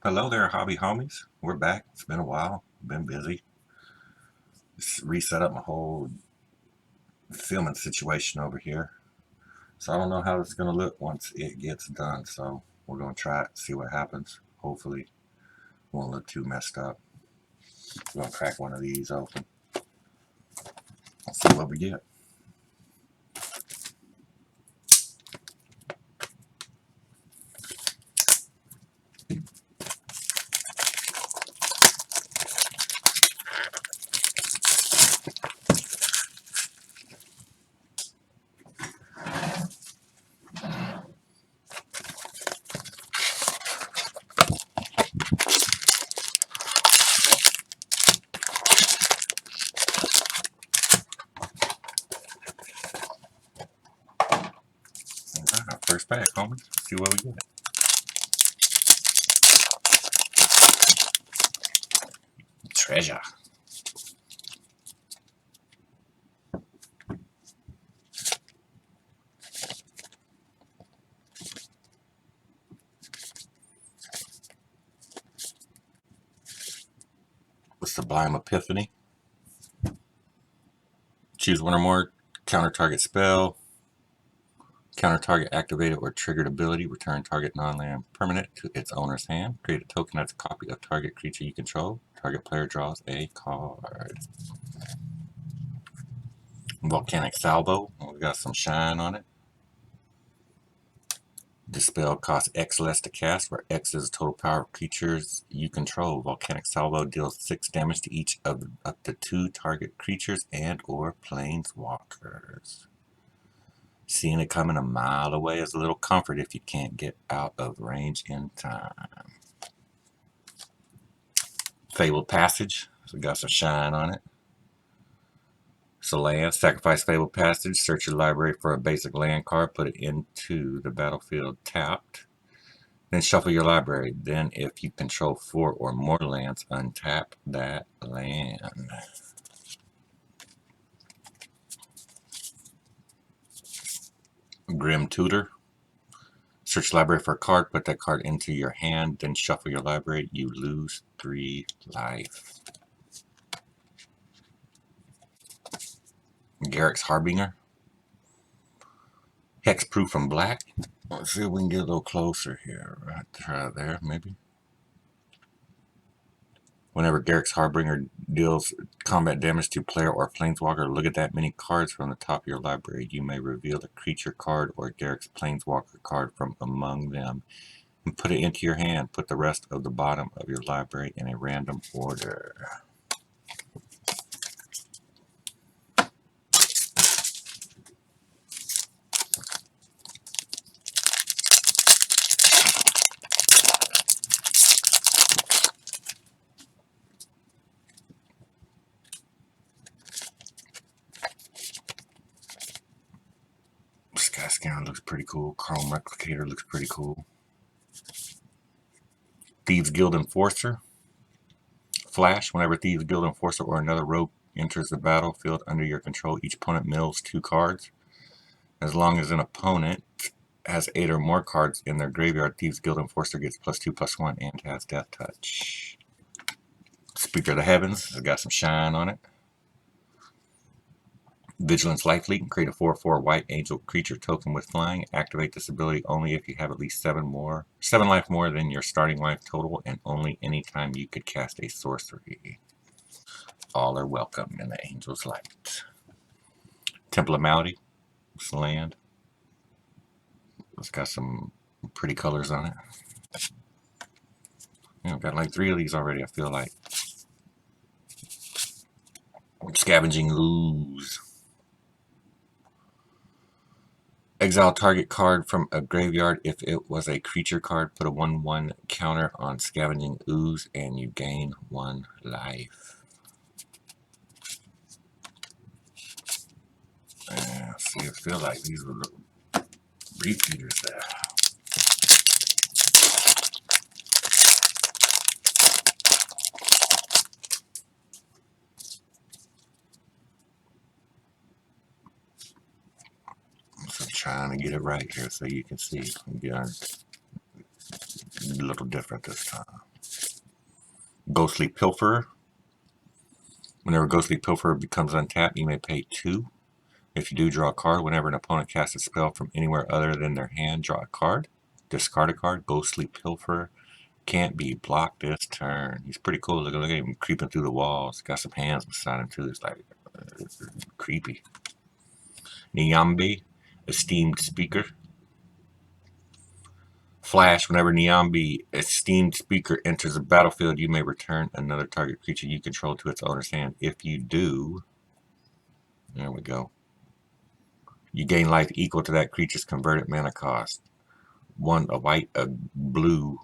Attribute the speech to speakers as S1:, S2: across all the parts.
S1: Hello there, hobby homies. We're back. It's been a while. Been busy. Just reset up my whole filming situation over here. So I don't know how it's gonna look once it gets done. So we're gonna try it, see what happens. Hopefully, it won't look too messed up. We're gonna crack one of these open. See what we get. All right, our first pack, homies. See what we get. Treasure. The Sublime Epiphany. Choose one or more counter target spell. Counter target activated or triggered ability. Return target non-land permanent to its owner's hand. Create a token that's a copy of target creature you control. Target player draws a card. Volcanic Salvo. We got some shine on it. This spell costs X less to cast, where X is the total power of creatures you control. Volcanic Salvo deals 6 damage to each of up to 2 target creatures and or planeswalkers. Seeing it coming a mile away is a little comfort if you can't get out of range in time. Fabled Passage. So we got some shine on it. So land, sacrifice Fabled Passage, search your library for a basic land card, put it into the battlefield tapped. Then shuffle your library. Then if you control 4 or more lands, untap that land. Grim Tutor. Search library for a card, put that card into your hand, then shuffle your library. You lose 3 life. Garruk's Harbinger. Hexproof from black. Let's see if we can get a little closer here. Right, try there, maybe. Whenever Garruk's Harbinger deals combat damage to player or planeswalker, look at that many cards from the top of your library. You may reveal a creature card or Garruk's planeswalker card from among them and put it into your hand. Put the rest of the bottom of your library in a random order. Skyscanner looks pretty cool. Chrome Replicator looks pretty cool. Thieves Guild Enforcer. Flash. Whenever Thieves Guild Enforcer or another rogue enters the battlefield under your control, each opponent mills 2 cards. As long as an opponent has 8 or more cards in their graveyard, Thieves Guild Enforcer gets +2/+1 and has Death Touch. Speaker of the Heavens has got some shine on it. Vigilance Lifelink. Create a 4/4 white angel creature token with flying. Activate this ability only if you have at least 7 life more than your starting life total, and only anytime you could cast a sorcery. All are welcome in the Angel's Light. Temple of Malady. It's land. It's got some pretty colors on it. I've got like 3 of these already, I feel like. Scavenging Ooze. Exile target card from a graveyard. If it was a creature card, put a 1/1 counter on Scavenging Ooze and you gain 1 life. See, I feel like these were the repeaters there. So I'm trying to get it right here so you can see. A little different this time. Ghostly Pilferer. Whenever Ghostly Pilferer becomes untapped, you may pay 2. If you do, draw a card. Whenever an opponent casts a spell from anywhere other than their hand, draw a card. Discard a card. Ghostly Pilferer can't be blocked this turn. He's pretty cool. Look at him creeping through the walls. Got some hands beside him too. It's like creepy. Niambi, Esteemed Speaker. Flash, whenever Niambi, Esteemed Speaker, enters the battlefield, you may return another target creature you control to its owner's hand. If you do, there we go. You gain life equal to that creature's converted mana cost. 1 a white, a blue,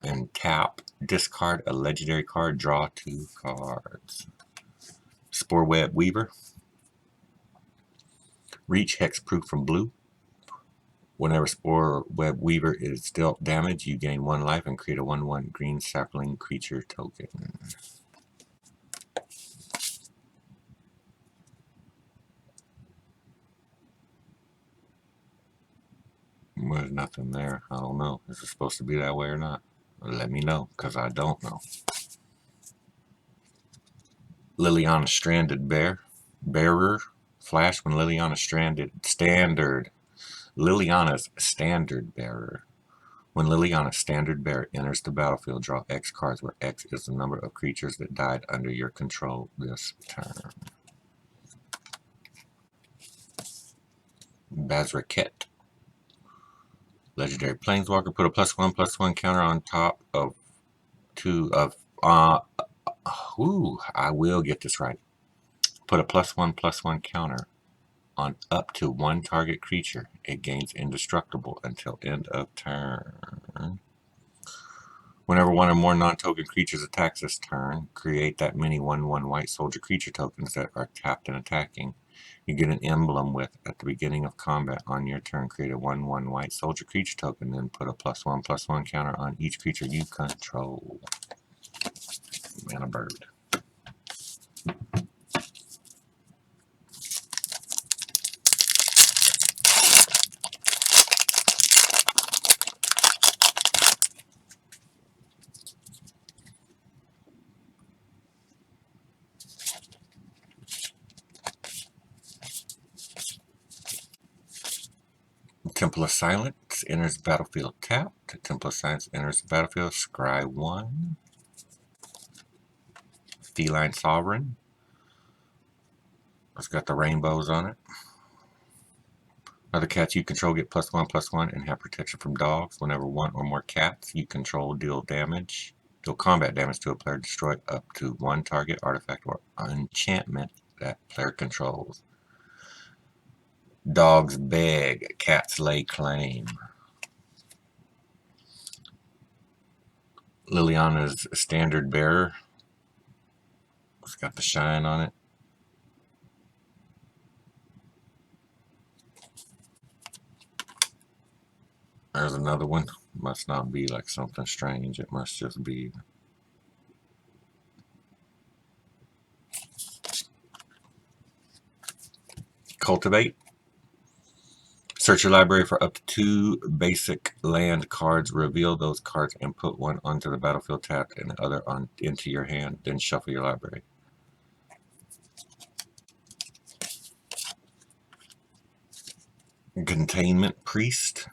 S1: and tap. Discard a legendary card, draw 2 cards. Spore Web Weaver. Reach, hexproof from blue. Whenever Spore Web Weaver is dealt damage, you gain 1 life and create a 1/1 green sapling creature token. There's nothing there. I don't know. Is it supposed to be that way or not? Let me know, because I don't know. Liliana Stranded Bearer. Flash, when Liliana's Standard Bearer. When Liliana's Standard Bearer enters the battlefield, draw X cards, where X is the number of creatures that died under your control this turn. Bazraket. Legendary Planeswalker. Put a +1/+1 counter on top of 2 of... I will get this right. Put a +1/+1 counter on up to 1 target creature. It gains indestructible until end of turn. Whenever 1 or more non-token creatures attacks this turn, create that many 1/1 white soldier creature tokens that are tapped and attacking. You get an emblem with, at the beginning of combat on your turn, create a 1/1 white soldier creature token, then put a +1/+1 counter on each creature you control. Mana Bird. Temple of Silence enters the battlefield tapped. Temple of Silence enters the battlefield. Scry 1. Feline Sovereign. It's got the rainbows on it. Other cats you control get +1/+1 and have protection from dogs. Whenever 1 or more cats you control deal combat damage to a player, destroy up to 1 target artifact or enchantment that player controls. Dogs beg, cats lay claim. Liliana's Standard Bearer. It's got the shine on it. There's another one. Must not be like something strange. It must just be... Cultivate. Search your library for up to 2 basic land cards. Reveal those cards and put 1 onto the battlefield tapped and the other into your hand. Then shuffle your library. Containment Priest.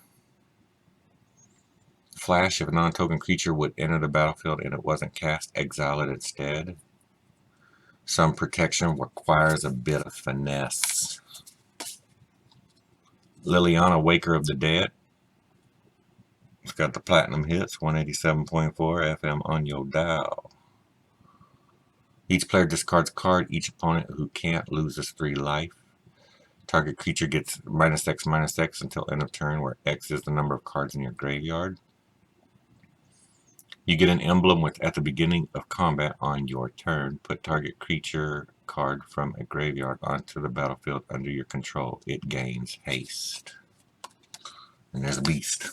S1: Flash, if a non-token creature would enter the battlefield and it wasn't cast, exile it instead. Some protection requires a bit of finesse. Liliana, Waker of the Dead. It's got the platinum hits, 187.4 FM on your dial. Each player discards a card. Each opponent who can't loses 3 life. Target creature gets -X/-X until end of turn, where X is the number of cards in your graveyard. You get an emblem with, at the beginning of combat on your turn, put target creature card from a graveyard onto the battlefield under your control. It gains haste. And there's a beast.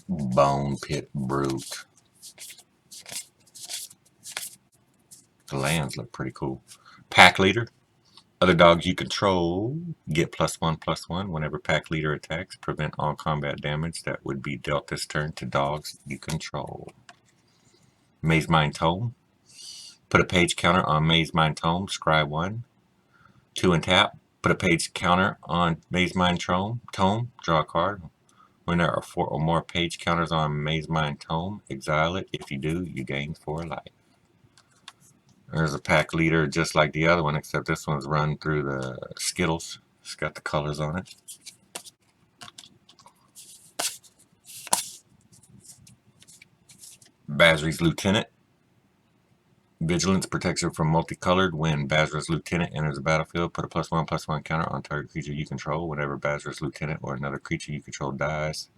S1: Bone Pit Brute. The lands look pretty cool. Pack Leader. Other dogs you control get +1/+1 whenever Pack Leader attacks. Prevent all combat damage that would be dealt this turn to dogs you control. Mazemind Tome. Put a page counter on Mazemind Tome. Scry 1. 2 and tap. Put a page counter on Mazemind Tome. Draw a card. When there are 4 or more page counters on Mazemind Tome, exile it. If you do, you gain 4 life. There's a Pack Leader just like the other one, except this one's run through the Skittles. It's got the colors on it. Basri's Lieutenant. Vigilance protects you from multicolored. When Basri's Lieutenant enters the battlefield, put a +1/+1 counter on target creature you control whenever Basri's Lieutenant or another creature you control dies.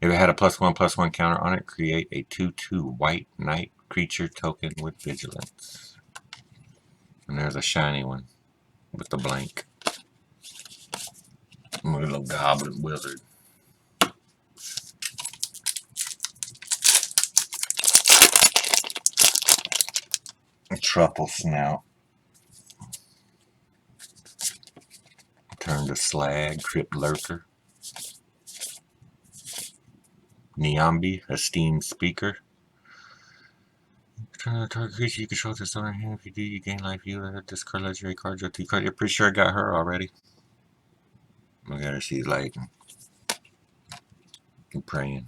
S1: If it had a +1/+1 counter on it, create a 2/2 white knight creature token with Vigilance. And there's a shiny one with the blank. My little Goblin Wizard. A Truffle Snout. Turn to Slag, Crypt Lurker. Niambi, Esteemed Speaker. Turn the target creature you control this on your hand. If you do, you gain life. You discard legendary cards or 2 cards. You're pretty sure I got her already. Look at her, she's like praying.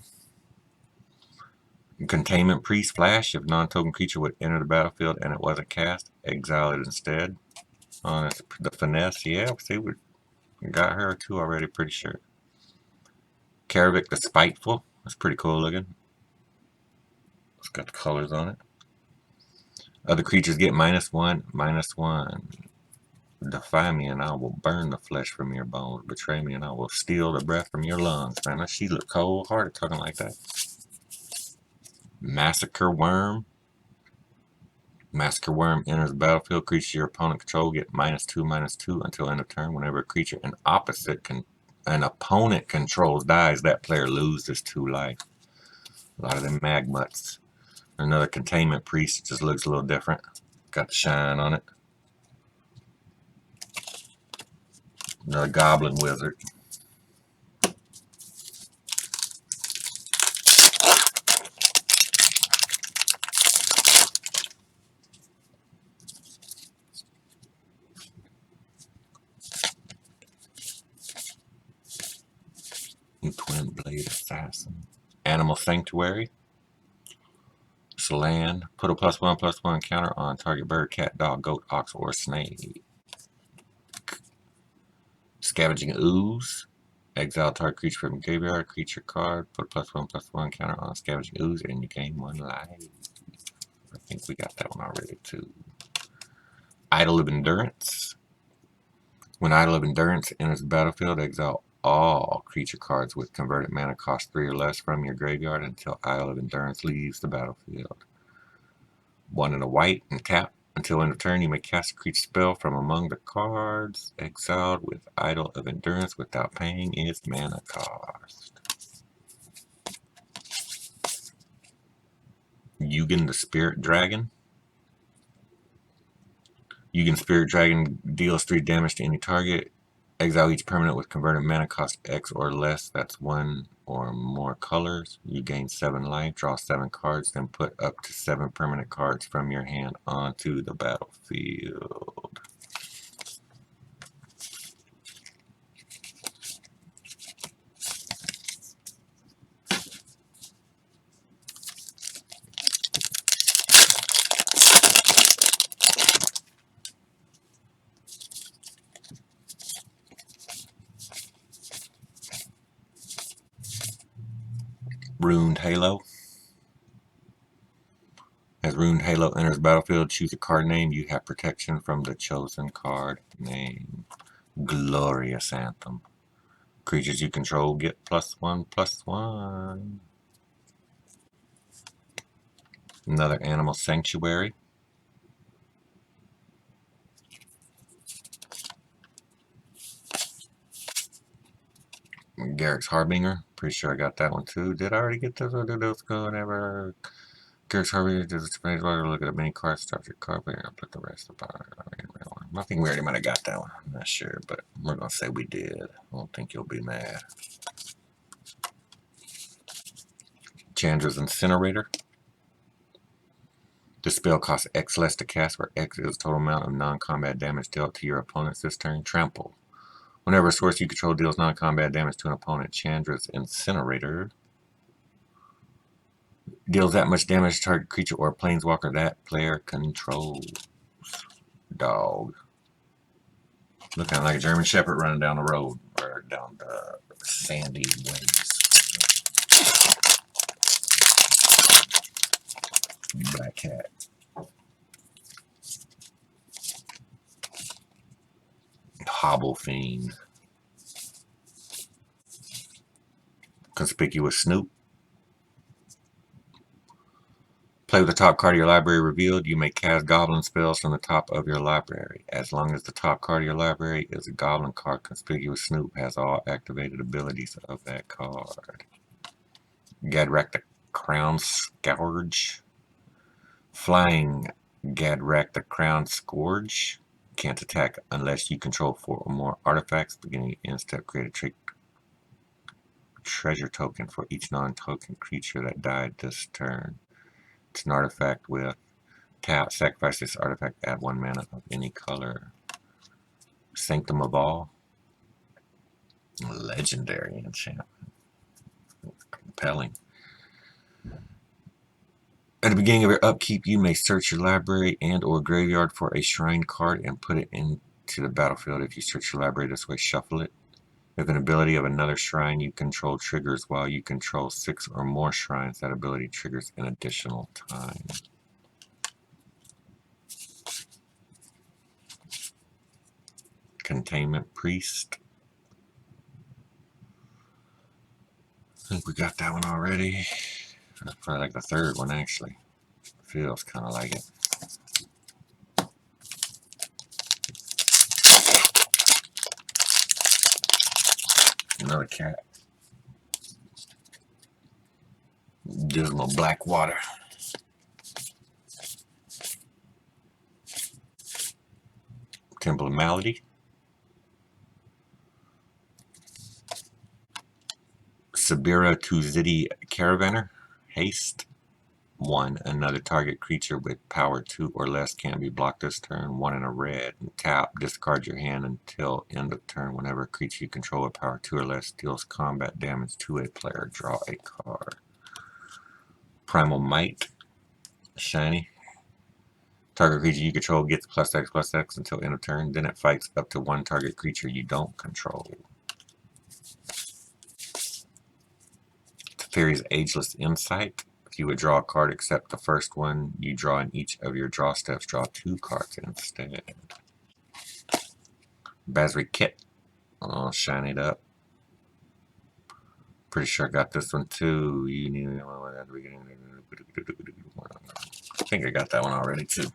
S1: Containment Priest Flash. If non-token creature would enter the battlefield and it wasn't cast, exile it instead. On the Finesse, yeah, see, we got her 2 already, pretty sure. Karavik the Spiteful. That's pretty cool looking. It's got the colors on it. Other creatures get -1/-1. Defy me and I will burn the flesh from your bones. Betray me and I will steal the breath from your lungs. Man, she look cold-hearted talking like that. Massacre Worm. Massacre Worm enters the battlefield. Creature your opponent control get -2/-2 until end of turn. Whenever a creature an opponent controls dies, that player loses 2 life. A lot of them Magmuts. Another Containment Priest. It just looks a little different. Got the shine on it. Another Goblin Wizard. Twin Blade Assassin. Animal Sanctuary. Land. Put a +1/+1 counter on target bird, cat, dog, goat, ox, or snake. Scavenging Ooze. Exile target creature from graveyard. Creature card. Put a +1/+1 counter on Scavenging Ooze and you gain 1 life. I think we got that one already too. Idol of Endurance. When Idol of Endurance enters the battlefield, exile all creature cards with converted mana cost 3 or less from your graveyard until Idol of Endurance leaves the battlefield. 1 and a white and tap. Until end of turn, you may cast a creature spell from among the cards exiled with Idol of Endurance without paying its mana cost. Yugen the Spirit Dragon. Yugen Spirit Dragon deals 3 damage to any target. Exile each permanent with converted mana cost X or less. That's 1 or more colors. You gain 7 life. Draw 7 cards. Then put up to 7 permanent cards from your hand onto the battlefield. Runed Halo. As Runed Halo enters battlefield, choose a card name. You have protection from the chosen card name. Glorious Anthem. Creatures you control get +1/+1. Another Animal Sanctuary. Garrick's Harbinger. Pretty sure I got that one too. Did I already get this or did those go whenever? Garrick's Harbinger does the Spanish water. Look at the mini card, start your card, and I'll put the rest of the I think we already might have got that one. I'm not sure, but we're gonna say we did. I don't think you'll be mad. Chandra's Incinerator. This spell costs X less to cast, where X is the total amount of non-combat damage dealt to your opponents this turn. Trample. Whenever a source you control deals non-combat damage to an opponent, Chandra's Incinerator deals that much damage to target creature or planeswalker that player controls. Dog. Looking like a German Shepherd running down the road, or down the sandy ways. Black Cat. Hobble Fiend. Conspicuous Snoop. Play with the top card of your library revealed. You may cast goblin spells from the top of your library. As long as the top card of your library is a goblin card, Conspicuous Snoop has all activated abilities of that card. Gadrak the Crown Scourge. Flying Gadrak the Crown Scourge. Can't attack unless you control 4 or more artifacts. Beginning end step, create a treasure token for each non-token creature that died this turn. It's an artifact with tap, sacrifice this artifact, add 1 mana of any color. Sanctum of All. Legendary enchantment. Compelling. At the beginning of your upkeep, you may search your library and or graveyard for a shrine card and put it into the battlefield. If you search your library this way, shuffle it. If an ability of another shrine you control triggers while you control 6 or more shrines, that ability triggers an additional time. Containment Priest. I think we got that one already. That's probably like the third one, actually. Feels kind of like it. Another cat. Dismal Blackwater. Temple of Malady. Sabira Tuzidi Caravaner. Haste. 1. Another target creature with power 2 or less can be blocked this turn. 1 in a red. Tap. Discard your hand until end of turn. Whenever a creature you control with power 2 or less deals combat damage to a player, draw a card. Primal Might. Shiny. Target creature you control gets +X/+X until end of turn. Then it fights up to 1 target creature you don't control. Teferi's Ageless Insight. If you would draw a card except the first one you draw in each of your draw steps, draw 2 cards instead. Basri Kit. I'll shine it up. Pretty sure I got this one too. I think I got that one already too.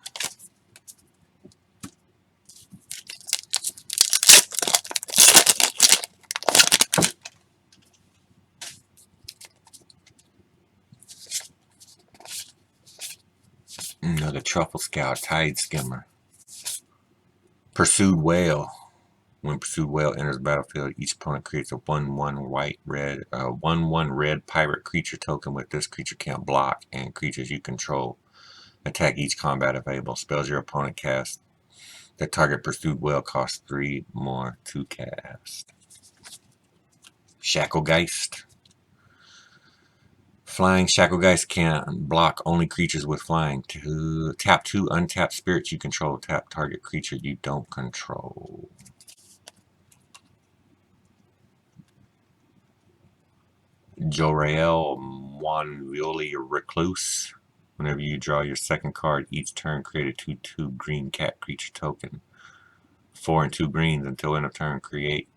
S1: Another Truffle Scout, Tide Skimmer. Pursued Whale. When Pursued Whale enters the battlefield, each opponent creates a 1/1 1/1 red pirate creature token with this creature can't block, and creatures you control attack each combat available. Spells your opponent casts that target Pursued Whale costs 3 more to cast. Shacklegeist. Flying Shacklegeist can block only creatures with flying. Tap 2 untapped spirits you control. Tap target creature you don't control. Jor-El Moonveil Recluse. Whenever you draw your second card each turn, create a 2/2 green cat creature token. 4 and 2 greens until end of turn. Create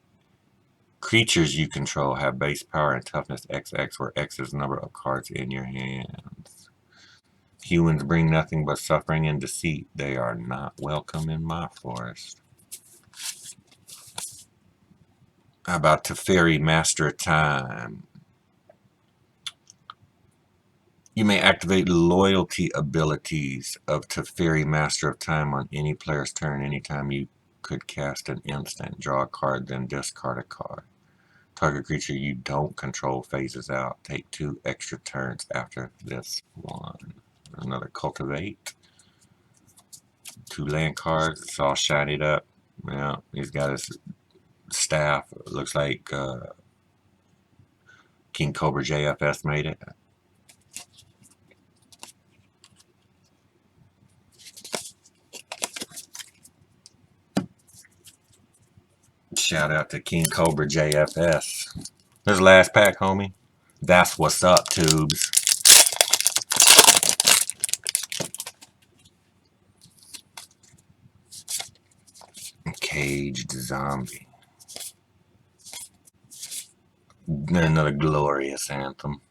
S1: creatures you control have base power and toughness XX, where X is the number of cards in your hands. Humans bring nothing but suffering and deceit. They are not welcome in my forest. How about Teferi, Master of Time? You may activate loyalty abilities of Teferi, Master of Time on any player's turn. Anytime you could cast an instant, draw a card, then discard a card. Target creature you don't control phases out. Take 2 extra turns after this one. Another Cultivate. 2 land cards. It's all shinied up. Yeah, he's got his staff. It looks like King Cobra JFS made it. Shout out to King Cobra JFS. There's the last pack, homie. That's what's up, tubes. Caged Zombie. Another glorious anthem.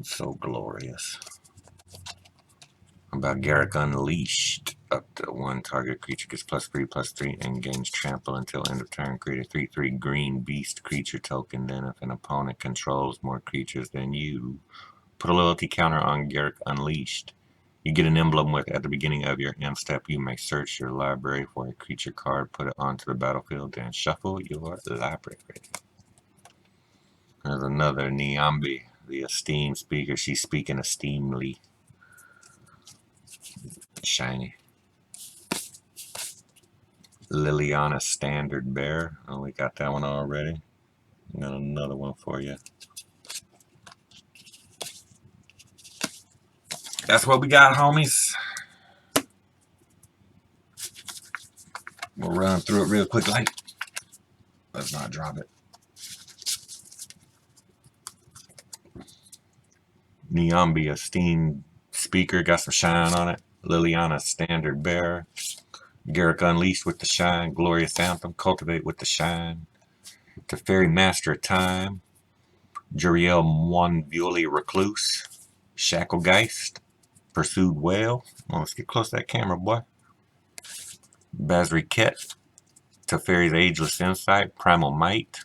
S1: So glorious. How about Garruk Unleashed? Up to 1 target creature gets +3/+3 and gains trample until end of turn. Create a 3/3 green beast creature token. Then if an opponent controls more creatures than you, put a loyalty counter on Garruk Unleashed. You get an emblem with at the beginning of your end step. You may search your library for a creature card, put it onto the battlefield, then shuffle your library. There's another Niambi, the esteemed speaker. She's speaking esteemedly. Shiny. Liliana Standard Bear. Oh, we got that one already. Got another one for you. That's what we got, homies. We'll run through it real quick like. Let's not drop it. Niambi, esteemed speaker, got some shine on it. Liliana Standard Bearer. Garruk Unleashed with the shine. Glorious Anthem. Cultivate with the shine. Teferi, Master of Time. Juriel Monvuli, Recluse. Shacklegeist. Pursued Whale. Oh, let's get close to that camera, boy. Basri Ket. Teferi's Ageless Insight. Primal Might.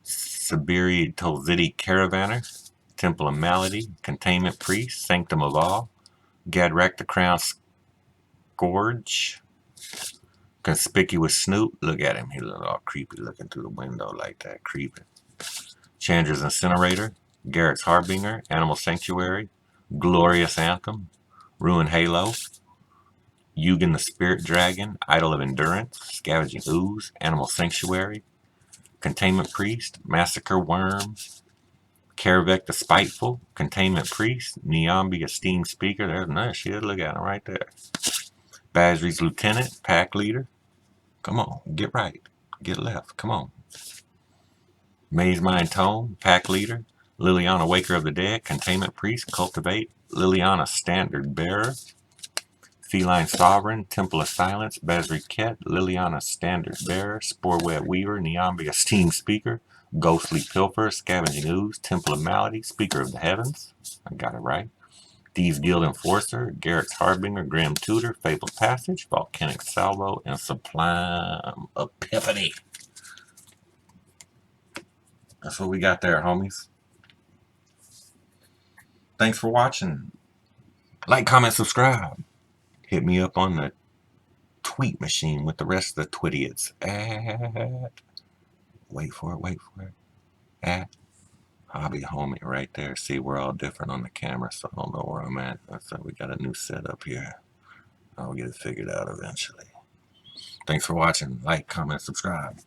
S1: Sabiri Tolzidi Caravaner. Temple of Malady. Containment Priest. Sanctum of All. Gadrak the Crown Scourge. Conspicuous Snoop. Look at him. He looks all creepy looking through the window like that. Creepy. Chandra's Incinerator. Garrett's Harbinger. Animal Sanctuary. Glorious Anthem. Ruin Halo. Yugen the Spirit Dragon. Idol of Endurance. Scavenging Ooze. Animal Sanctuary. Containment Priest. Massacre Worm. Karavek the Spiteful. Containment Priest. Niambi Esteemed Speaker. There's another shit. Look at him right there. Basri's Lieutenant. Pack Leader. Come on. Get right. Get left. Come on. Maze Mind Tome. Pack Leader. Liliana Waker of the Dead. Containment Priest. Cultivate. Liliana Standard Bearer. Feline Sovereign. Temple of Silence. Basri Ket. Liliana Standard Bearer. Sporeweb Weaver. Niambi Esteemed Speaker. Ghostly Pilfer. Scavenging Ooze. Temple of Malady. Speaker of the Heavens. I got it right. Thieves Guild Enforcer. Garrett's Harbinger. Grim Tutor. Fabled Passage. Volcanic Salvo. And Sublime Epiphany. That's what we got there, homies. Thanks for watching. Like, comment, subscribe. Hit me up on the tweet machine with the rest of the twidiots at, wait for it, at Hobby Homie right there. See, we're all different on the camera, so I don't know where I'm at. So we got a new setup here. I'll get it figured out eventually. Thanks for watching. Like, comment, subscribe.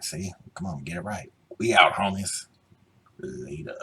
S1: See, come on, get it right. We out, homies. Later.